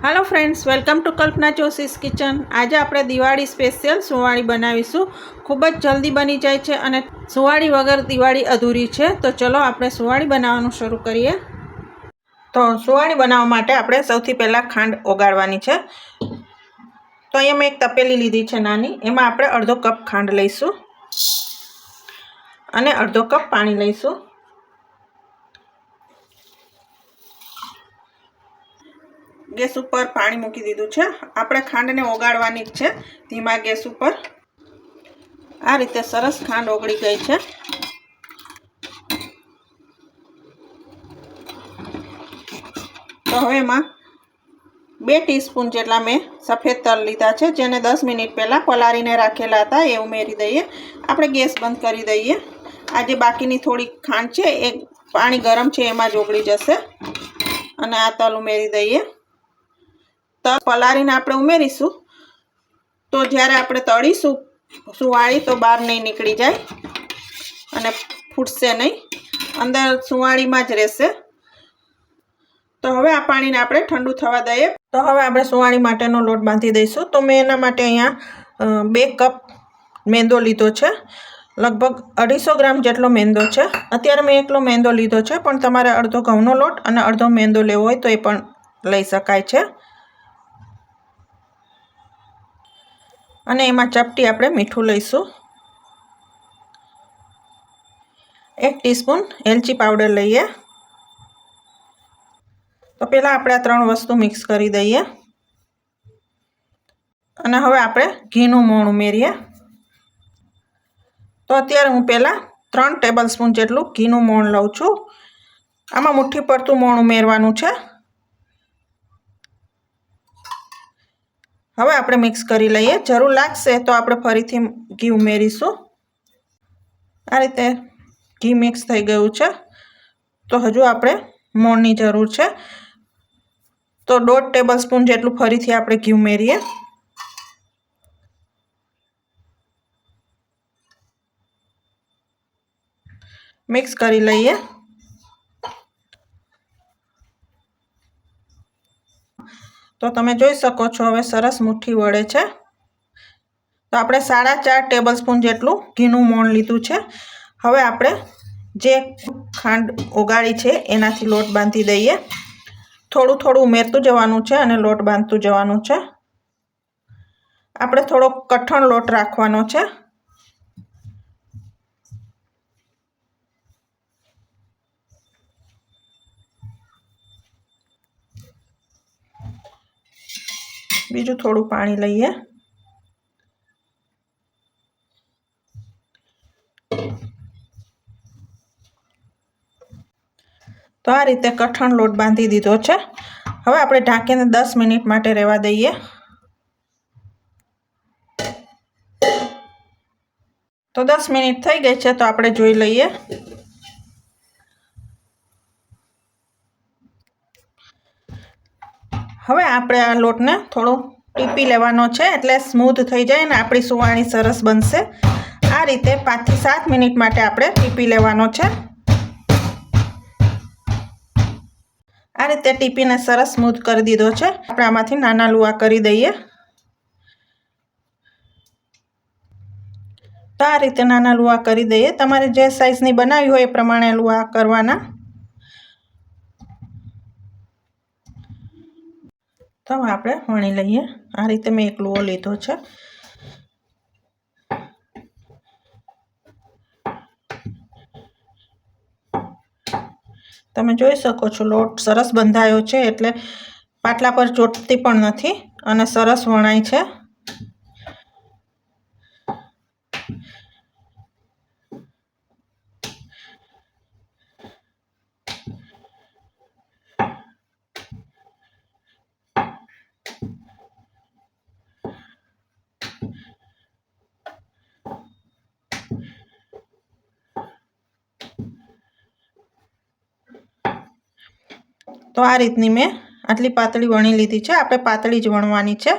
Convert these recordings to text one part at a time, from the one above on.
Hello friends, welcome to Kalpana Joshi's kitchen. आज આપણે Diwali special સુવાળી બનાવીશું। ખૂબ જ જલ્દી બની જાય છે અને સુવાળી વગર દિવાળી અધૂરી છે। તો ચલો આપણે સુવાળી બનાવવાનું શરૂ કરીએ। તો સુવાળી બનાવવા માટે આપણે સૌથી પહેલાં ખાંડ ઓગાળવાની છે। તો અહીંયા મેં એક તપેલી લીધી છે નાની, એમાં આપણે અડધો કપ ખાંડ લઈશું અને અડધો કપ પાણી લઈશું। गैस पर पानी मूकी दीधुं छे। आपणे खांडने ओगाळवानी छे धीमा गैस पर। आ रीते सरस खांड ओगળી गई छे। तो हवे एमां 2 टीस्पून जेटला मैं सफेद तल लीधा छे, जेने 10 मिनिट पहला पलारीने राखेला हता, ए उमेरी दईए। आपणे गैस बंद करी दईए। आ जे बाकीनी थोड़ी खांड छे ए पाणी गरम छे एमां ज ओगળી जशे अने आ तल उमेरी दईए। तल पलारीने आपणे उमेरीशुं तो ज्यारे आपणे तळीशुं सुवाળી तो बहार नहीं निकળી जाय अने फूटशे नहीं, अंदर सुवाळीमां ज रहेशे। तो हवे आ पाणीने आपणे ठंडू थवा दઈએ। तो हवे आपणे सुवाળી माटेनो लोट बांधी दईशुं। तो मैं एना माटे अहींया 2 कप मैदो लीधो छे, लगभग 250 ग्राम जेटलो मैदो छे। अत्यारे मैं एकलो मैदो लीधो छे, पण तमारे अर्धो घऊंनो लोट अने अर्धो मैदो लेवो होय तो ए पण लई शकाय छे। અને એમાં ચપટી આપણે મીઠું લઈશું। 1 ટીસ્પૂન એલચી પાવડર લઈએ। તો પહેલાં આપણે આ 3 વસ્તુ મિક્સ કરી દઈએ અને હવે આપણે ઘીનું મોણ ઉમેરીએ। તો અત્યારે હું પહેલાં 3 ટેબલસ્પૂન જેટલું ઘીનું મોણ લઉં છું। આમાં મુઠ્ઠી પડતું મોણ ઉમેરવાનું છે। હવે આપણે મિક્સ કરી લઈએ। જરૂર લાગશે તો આપણે ફરીથી ઘી ઉમેરીશું। આ રીતે ઘી મિક્સ થઈ ગયું છે। તો હજુ આપણે મોણની જરૂર છે, તો 1.5 ટેબલસ્પૂન જેટલું ફરીથી આપણે ઘી ઉમેરીએ। મિક્સ કરી લઈએ। तो तमे जोई शको छो हवे सरस मुठ्ठी वळे छे। तो आपणे 4.5 टेबलस्पून जेटलुं घीनुं मोण लीधुं छे। हवे आपणे जे खांड ओगाળી छे एनाथी लोट बांधी दઈએ। थोडું थोडું उमेरતું जवानुं छे अने लोट बांधતું जवानुं छे। आपणे थोडो कठण लोट राखवानो छे। बीजू थोड़ू पानी लईए। तो आ रीते कठण लोट बांधी दीधो छे। हवे आपणे ढांकीने 10 मिनिट माटे रहेवा दઈએ। तो 10 मिनिट थई गई छे, तो आपणे जोई लईए। हवे आपणे आ लोटने थोड़ो टीपी लेवानो छे एटले स्मूथ थई जाय ने आपणी सुवाળી सरस बनशे। आ रीते 5 થી 7 मिनिट माटे आपणे टीपी लेवानो छे। आ रीते टीपीने सरस स्मूथ करी दीधो छे। आपणे आमांथी नाना लुआ करी दઈએ। तो आ रीते नाना लुआ करी दઈએ। तमारे जे साइजनी बनावी होय ए प्रमाणे लुआ करवाना। तो आपणे वणी लईए। आ रीते मैं एक लुओ लीधो छे। तमे जोई शको छो लोट सरस बंधायो छे एटले पाटला पर ચોટતી પણ નથી અને સરસ વણાય છે। तो आ रीतनी मैं आटली पातળી वणी लीधी छे। आपणे पातળી ज वणवानी छे।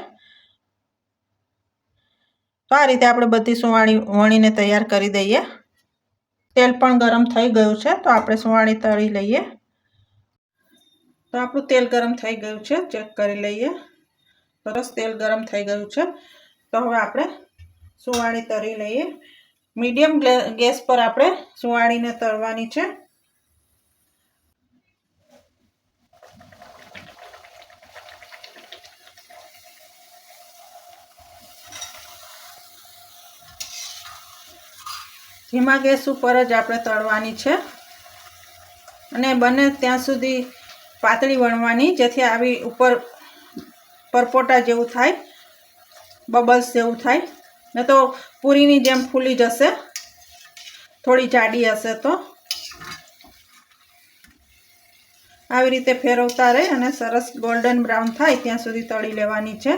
तो आ रीते आपणे बधी सुवाળી वणीने तैयार करी दઈએ। तेल पण गरम थई गयुं छे, तो आपणे सुवाળી तળી लईए। તો આપણું તેલ ગરમ થઈ ગયું છે, ચેક કરી લઈએ. સરસ તેલ ગરમ થઈ ગયું છે. તો હવે આપણે સુવાળી તળી લઈએ. મીડિયમ ગેસ પર આપણે સુવાળીને તળવાની છે. ધીમા ગેસ ઉપર જ આપણે તળવાની છે અને બને ત્યાં સુધી પાતળી વણવાની, જેથી આવી ઉપર પરપોટા જેવું થાય, બબલ્સ જેવું થાય. ને તો પૂરીની જેમ ફૂલી જશે, થોડી જાડી હશે તો. આવી રીતે ફેરવતા રહી અને સરસ ગોલ્ડન બ્રાઉન થાય ત્યાં સુધી તળી લેવાની છે.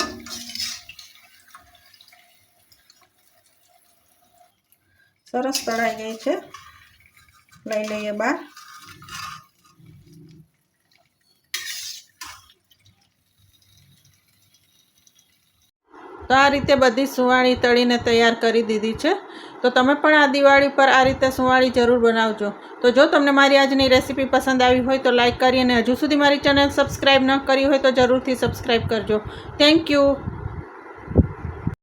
સરસ તળાઈ ગઈ છે, લઈ લઈએ બહાર. તો આ રીતે બધી સુવાળી તળીને તૈયાર કરી દીધી છે. તો તમે પણ આ દિવાળી પર આ રીતે સુવાળી જરૂર બનાવજો. તો જો તમને મારી આજની રેસીપી પસંદ આવી હોય તો લાઈક કરી અને હજુ સુધી મારી ચેનલ સબસ્ક્રાઈબ ન કરી હોય તો જરૂરથી સબસ્ક્રાઈબ કરજો. Thank you.